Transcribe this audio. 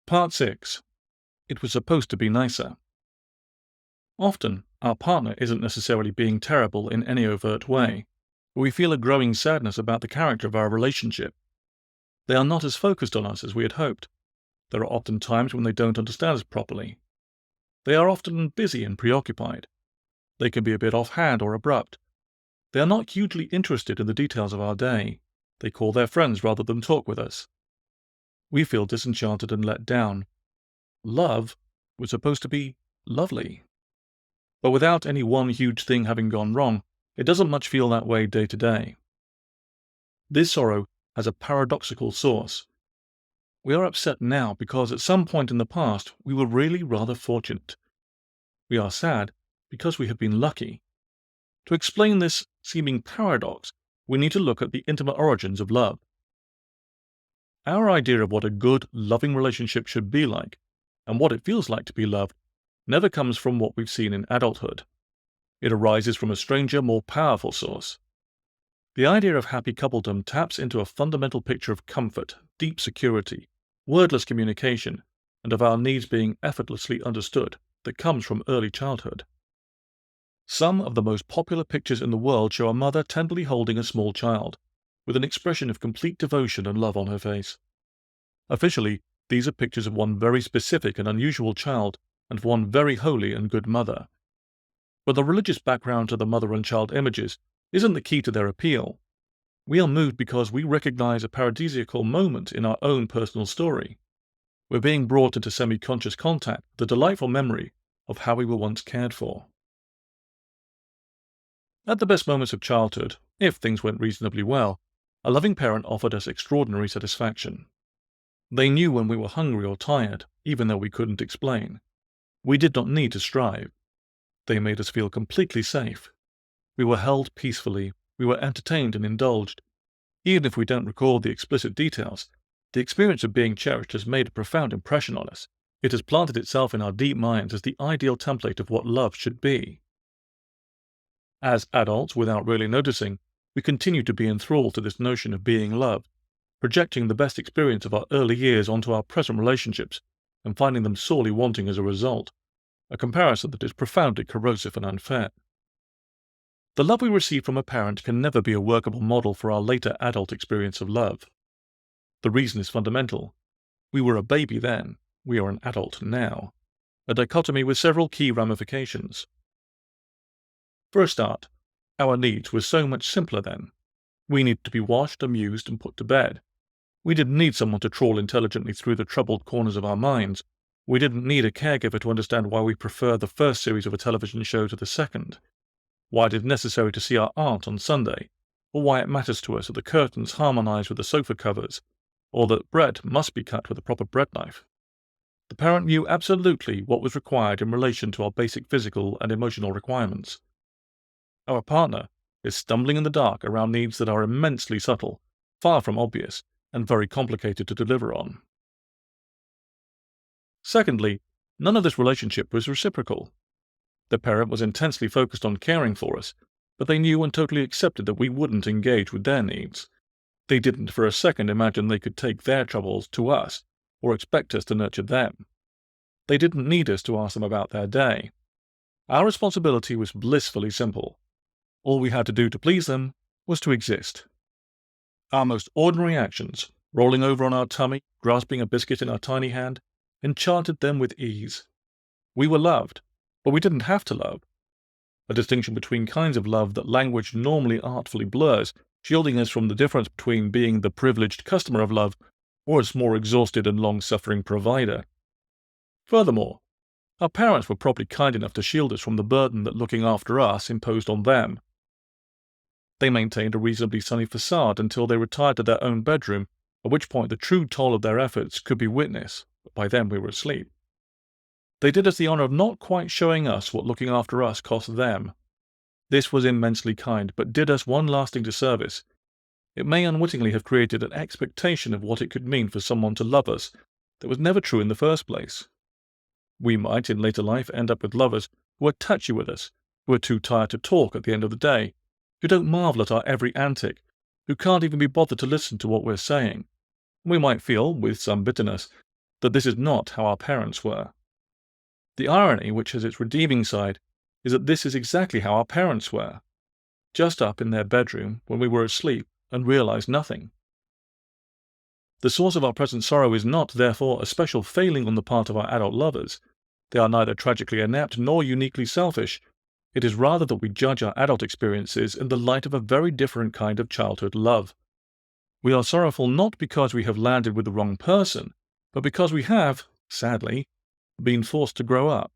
Part 6. It was supposed to be nicer. Often, our partner isn't necessarily being terrible in any overt way, but we feel a growing sadness about the character of our relationship. They are not as focused on us as we had hoped. There are often times when they don't understand us properly. They are often busy and preoccupied. They can be a bit offhand or abrupt. They are not hugely interested in the details of our day. They call their friends rather than talk with us. We feel disenchanted and let down. Love was supposed to be lovely. But without any one huge thing having gone wrong, it doesn't much feel that way day to day. This sorrow has a paradoxical source. We are upset now because at some point in the past we were really rather fortunate. We are sad because we have been lucky. To explain this seeming paradox, we need to look at the intimate origins of love. Our idea of what a good, loving relationship should be like, and what it feels like to be loved, never comes from what we've seen in adulthood. It arises from a stranger, more powerful source. The idea of happy coupledom taps into a fundamental picture of comfort, deep security, wordless communication, and of our needs being effortlessly understood that comes from early childhood. Some of the most popular pictures in the world show a mother tenderly holding a small child, with an expression of complete devotion and love on her face. Officially, these are pictures of one very specific and unusual child and of one very holy and good mother. But the religious background to the mother and child images isn't the key to their appeal. We are moved because we recognize a paradisiacal moment in our own personal story. We're being brought into semi-conscious contact with the delightful memory of how we were once cared for. At the best moments of childhood, if things went reasonably well, a loving parent offered us extraordinary satisfaction. They knew when we were hungry or tired, even though we couldn't explain. We did not need to strive. They made us feel completely safe. We were held peacefully, we were entertained and indulged. Even if we don't recall the explicit details, the experience of being cherished has made a profound impression on us. It has planted itself in our deep minds as the ideal template of what love should be. As adults, without really noticing, we continue to be enthralled to this notion of being loved, projecting the best experience of our early years onto our present relationships and finding them sorely wanting as a result, a comparison that is profoundly corrosive and unfair. The love we receive from a parent can never be a workable model for our later adult experience of love. The reason is fundamental. We were a baby then, we are an adult now, a dichotomy with several key ramifications. For a start, our needs were so much simpler then. We needed to be washed, amused, and put to bed. We didn't need someone to trawl intelligently through the troubled corners of our minds. We didn't need a caregiver to understand why we prefer the first series of a television show to the second, why it is necessary to see our aunt on Sunday, or why it matters to us that the curtains harmonize with the sofa covers, or that bread must be cut with a proper bread knife. The parent knew absolutely what was required in relation to our basic physical and emotional requirements. Our partner is stumbling in the dark around needs that are immensely subtle, far from obvious, and very complicated to deliver on. Secondly, none of this relationship was reciprocal. The parent was intensely focused on caring for us, but they knew and totally accepted that we wouldn't engage with their needs. They didn't for a second imagine they could take their troubles to us, or expect us to nurture them. They didn't need us to ask them about their day. Our responsibility was blissfully simple. All we had to do to please them was to exist. Our most ordinary actions, rolling over on our tummy, grasping a biscuit in our tiny hand, enchanted them with ease. We were loved, but we didn't have to love. A distinction between kinds of love that language normally artfully blurs, shielding us from the difference between being the privileged customer of love or its more exhausted and long-suffering provider. Furthermore, our parents were probably kind enough to shield us from the burden that looking after us imposed on them. They maintained a reasonably sunny facade until they retired to their own bedroom, at which point the true toll of their efforts could be witnessed, but by then we were asleep. They did us the honor of not quite showing us what looking after us cost them. This was immensely kind, but did us one lasting disservice. It may unwittingly have created an expectation of what it could mean for someone to love us that was never true in the first place. We might, in later life, end up with lovers who are touchy with us, who are too tired to talk at the end of the day, who don't marvel at our every antic, who can't even be bothered to listen to what we're saying. We might feel, with some bitterness, that this is not how our parents were. The irony, which has its redeeming side, is that this is exactly how our parents were, just up in their bedroom when we were asleep and realized nothing. The source of our present sorrow is not, therefore, a special failing on the part of our adult lovers. They are neither tragically inept nor uniquely selfish. It is rather that we judge our adult experiences in the light of a very different kind of childhood love. We are sorrowful not because we have landed with the wrong person, but because we have, sadly, been forced to grow up.